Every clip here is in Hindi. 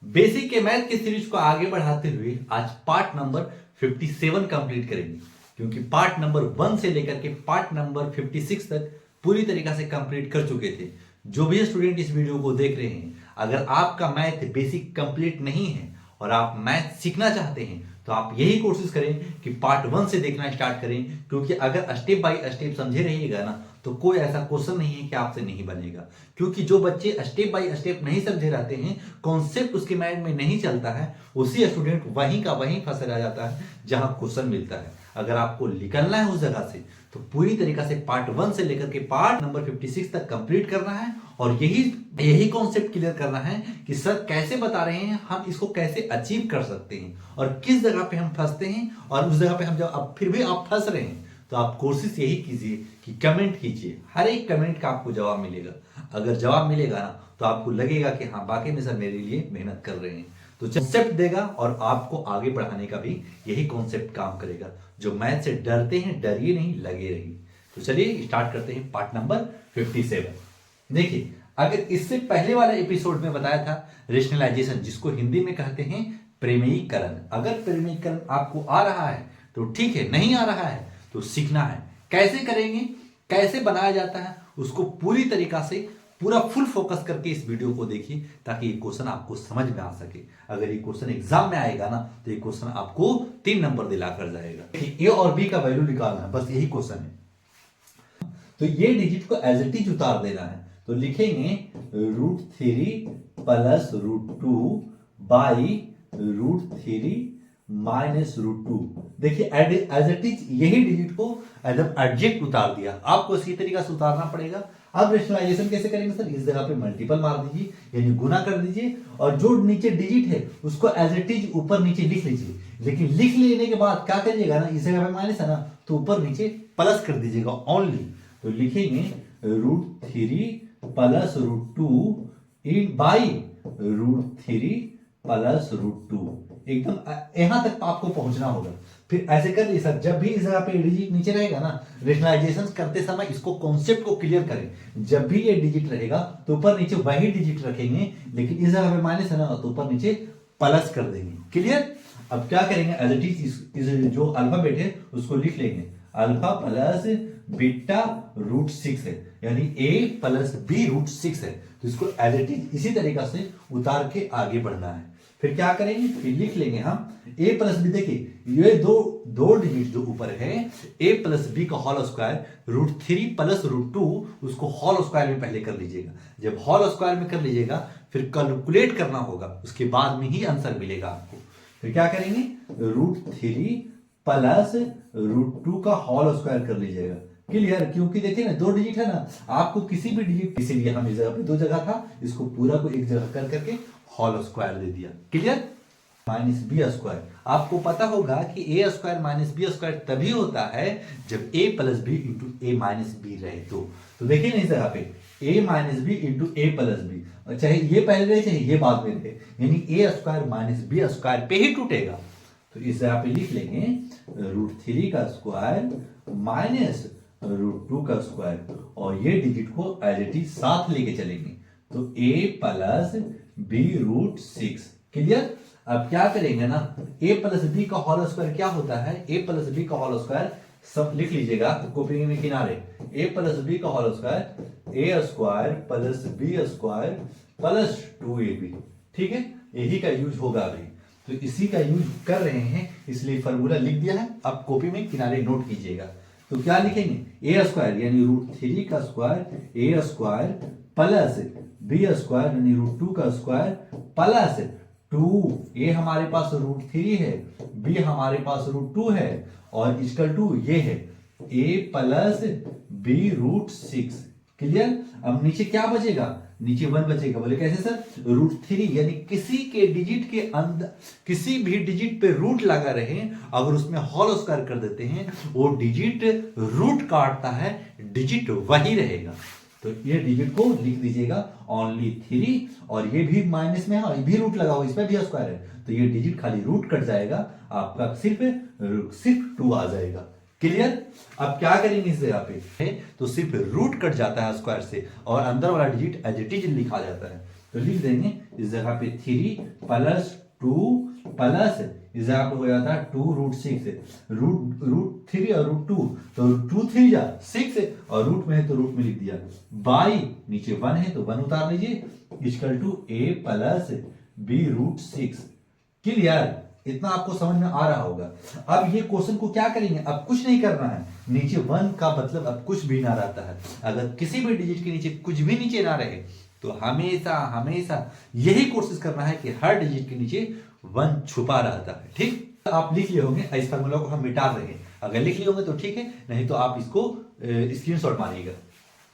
बेसिक के मैथ की सीरीज को आगे बढ़ाते हुए आज पार्ट नंबर 57 कंप्लीट करेंगे, क्योंकि पार्ट नंबर 1 से लेकर के पार्ट नंबर 56 तक पूरी तरीका से कंप्लीट कर चुके थे। जो भी स्टूडेंट इस वीडियो को देख रहे हैं, अगर आपका मैथ बेसिक कंप्लीट नहीं है और आप मैथ सीखना चाहते हैं तो आप यही कोशिश करें कि पार्ट 1 से देखना स्टार्ट करें, क्योंकि अगर स्टेप बाय स्टेप समझे रहिएगा ना तो कोई ऐसा क्वेश्चन नहीं है कि आपसे नहीं बनेगा। क्योंकि जो बच्चे स्टेप बाय स्टेप नहीं समझे रहते हैं, कॉन्सेप्ट उसके माइंड में नहीं चलता है, उसी स्टूडेंट वहीं का वहीं फंसा रह जाता है जहां क्वेश्चन मिलता है। अगर आपको निकलना है उस जगह से तो पूरी तरीका से पार्ट 1 से लेकर के पार्ट नंबर 56 तक कंप्लीट करना है और यही कॉन्सेप्ट क्लियर करना है कि सर कैसे बता रहे हैं, हम इसको कैसे अचीव कर सकते हैं और किस जगह पे हम फंसते हैं, और उस जगह पे हम जब अब फिर भी आप फंस रहे हैं तो आप कोशिश यही कीजिए कि कमेंट कीजिए। हर एक कमेंट का आपको जवाब मिलेगा। अगर जवाब मिलेगा ना तो आपको लगेगा कि हाँ वाकई में सर मेरे लिए मेहनत कर रहे हैं। तो कॉन्सेप्ट देगा और आपको आगे बढ़ाने का भी यही कॉन्सेप्ट काम करेगा। जो मैथ से डरते हैं डरिए नहीं, लगे रहिए। तो चलिए स्टार्ट करते हैं पार्ट नंबर 57। देखिए, अगर इससे पहले वाला एपिसोड में बताया था रेशनलाइजेशन, जिसको हिंदी में कहते हैं प्रमेयीकरण। अगर प्रमेयीकरण आपको आ रहा है तो ठीक है, नहीं आ रहा है तो सीखना है। कैसे करेंगे, कैसे बनाया जाता है, उसको पूरी तरीका से पूरा फुल फोकस करके इस वीडियो को देखिए, ताकि ये क्वेश्चन आपको समझ में आ सके। अगर ये क्वेश्चन एग्जाम में आएगा ना तो ये क्वेश्चन आपको 3 नंबर दिला कर जाएगा। ए और बी का वैल्यू निकालना है, बस यही क्वेश्चन है। तो ये डिजिट को एज इट इज उतार देना है। तो लिखेंगे √3 प्लस √2 बाई √3 माइनस √2। देखिए एज इट इज यही डिजिट को एकदम एडजेक्ट उतार दिया। आपको इसी तरीका से उतारना पड़ेगा। अब रेशनलाइजेशन कैसे करेंगे सर? इस जगह पे मल्टीपल मार दीजिए, यानी गुना कर दीजिए, और जो नीचे डिजिट है उसको एज इट इज ऊपर नीचे लिख लीजिए। लेकिन लिख लेने के बाद क्या करिएगा ना, इस जगह पे माइनस है ना तो ऊपर नीचे प्लस कर दीजिएगा ओनली। तो लिखेंगे √3 प्लस √2 इन बाई √3 प्लस √2। एकदम यहां तक आपको पहुंचना होगा। फिर ऐसे कर लीजिए सर, जब भी इस जगह पे डिजिट नीचे रहेगा ना, रेशनलाइजेशन करते समय इसको कॉन्सेप्ट को क्लियर करें। जब भी ये डिजिट रहेगा तो ऊपर नीचे वही डिजिट रखेंगे, लेकिन इस जगह पे माइनस है ना तो ऊपर नीचे प्लस कर देंगे। क्लियर? अब क्या करेंगे, एज इट इज जो अल्फाबेट है उसको लिख लेंगे। अल्फा प्लस बीटा √6 है, यानी a प्लस b √6 है। तो इसको एज इट इज इसी तरीका से उतार के आगे बढ़ना है। फिर क्या करेंगे, फिर लिख लेंगे हम a प्लस बी। देखिए ये दो डिजिट जो ऊपर है a प्लस बी का होल स्क्वायर √3 प्लस √2, उसको होल स्क्वायर में पहले कर लीजिएगा। जब होल स्क्वायर में कर लीजिएगा फिर कैलकुलेट करना होगा, उसके बाद में ही आंसर मिलेगा आपको। फिर क्या करेंगे, √3 प्लस √2 का होल स्क्वायर कर लीजिएगा। क्लियर? क्योंकि देखिए ना दो डिजिट है ना, आपको किसी भी डिजिट, इसीलिए हम इस जगह पे 2 जगह था, इसको पूरा को एक जगह कर करके होल स्क्वायर दे दिया। क्लियर? Minus b square. आपको पता होगा कि a square minus b square तभी होता है जब a plus b into a minus b रहे तो देखिए ना इस जगह पे a minus b into a plus b, चाहे ये पहले रहे चाहे ये बाद में रहे, यानी ए स्क्वायर माइनस बी स्क्वायर पे ही टूटेगा। तो इस जगह पे लिख लेंगे √3 का स्क्वायर माइनस √2 का स्क्वायर, और ये डिजिट को एज इट इज साथ लेके चलेंगे। तो a प्लस b √6। क्लियर? अब क्या करेंगे ना, a प्लस बी का होल स्क्वायर क्या होता है, a प्लस बी का होल स्क्वायर सब लिख लीजिएगा कॉपी में किनारे। a प्लस बी का whole square a square plus b square plus 2ab। ठीक है, यही का यूज होगा अभी, तो इसी का यूज कर रहे हैं, इसलिए फॉर्मूला लिख दिया है। अब कॉपी में किनारे नोट कीजिएगा। तो क्या लिखेंगे, a स्क्वायर यानी √3 का square a square plus b square यानी √2 का स्क्वायर प्लस 2। a हमारे पास √3 है, b हमारे पास √2 है, और इक्वल टू ये है a प्लस b √6। क्लियर? अब नीचे क्या बचेगा, नीचे 1 बचेगा। बोले कैसे सर? √3 यानी किसी के डिजिट के अंदर किसी भी डिजिट पे रूट लगा रहे, अगर उसमें होल स्क्वायर कर देते हैं वो डिजिट रूट काटता है, डिजिट वही रहेगा। तो ये डिजिट को लिख दीजिएगा ओनली 3, और ये भी माइनस में है और ये भी रूट लगा हुआ, इसमें भी स्क्वायर है, तो ये डिजिट खाली रूट कट जाएगा, आपका सिर्फ 2 आ जाएगा। क्लियर? अब क्या करेंगे इस जगह पे, तो सिर्फ रूट कट जाता है स्क्वायर से और अंदर वाला डिजिट एज इट इज लिखा जाता है। तो लिख देंगे इस जगह पे 3 प्लस 2 प्लस इस जगह पे हो जाता है 2√6 रूट 3 और रूट 2 तो 2 3 जा 6 और रूट में है तो रूट में लिख दिया बाई नीचे 1 है तो 1 उतार लीजिए equal to a plus b√6। क्लियर? इतना आपको समझ में आ रहा होगा। अब ये क्वेश्चन को क्या करेंगे, अब कुछ नहीं करना है, नीचे 1 का मतलब अब कुछ भी ना रहता है। अगर किसी भी डिजिट के नीचे कुछ भी नीचे ना रहे तो हमेशा हमेशा यही कोशिश करना है कि हर डिजिट के नीचे 1 छुपा रहता है। ठीक, आप लिख लिए होंगे, इस फार्मूला को हम मिटा रहे हैं। अगर लिख लिए होंगे तो ठीक है, नहीं तो आप इसको स्क्रीनशॉट मारिएगा।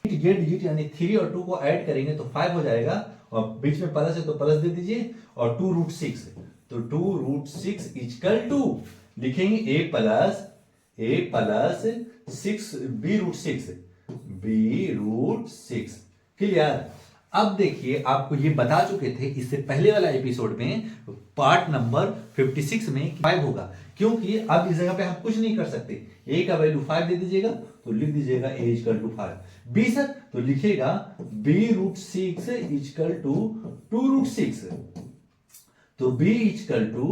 ये डिजिट यानी 3 और 2 को ऐड करेंगे तो 5 हो जाएगा और बीच में प्लस है तो प्लस दे दीजिए और 2√6 तो 2√6 इक्वल टू लिखेंगे a प्लस 6 b√6। क्लियर? अब देखिए, आपको ये बता चुके थे इससे पहले वाला एपिसोड में पार्ट नंबर 56 में 5 होगा, क्योंकि अब इस जगह पे हम कुछ नहीं कर सकते। a का वैल्यू 5 दे दीजिएगा तो लिख दीजिएगा a equal to 5। b sir तो लिखिएगा b√6 इक्वल टू 2√6 तो b इक्वल टू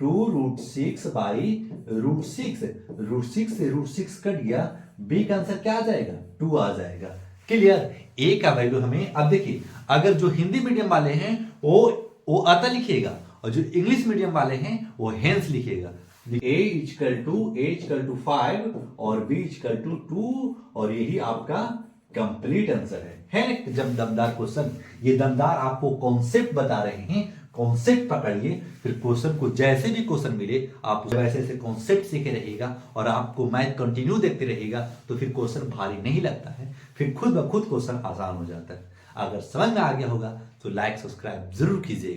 2√6 बाई √6 √6 से √6 कट गया, b का आंसर क्या आ जाएगा 2 आ जाएगा। क्लियर? a का वैल्यू हमें, अब देखिए, अगर जो हिंदी मीडियम वाले हैं वो अतः लिखिएगा और जो इंग्लिश मीडियम वाले हैं वो हेंस लिखिएगा। a इक्वल टू 5 और b इक्वल टू 2 और यही आपका कंप्लीट आंसर है ना? जब दमदार क्वेश्चन, ये दमदार आपको कॉन्सेप्ट बता रहे हैं, कॉन्सेप्ट पकड़िए, फिर क्वेश्चन को जैसे भी क्वेश्चन मिले आप वैसे ऐसे कॉन्सेप्ट सीखे रहिएगा और आपको मैथ कंटिन्यू देखते रहिएगा तो फिर क्वेश्चन भारी नहीं लगता है, फिर खुद ब खुद क्वेश्चन आसान हो जाता है। अगर समझ में आ गया होगा तो लाइक सब्सक्राइब जरूर कीजिएगा।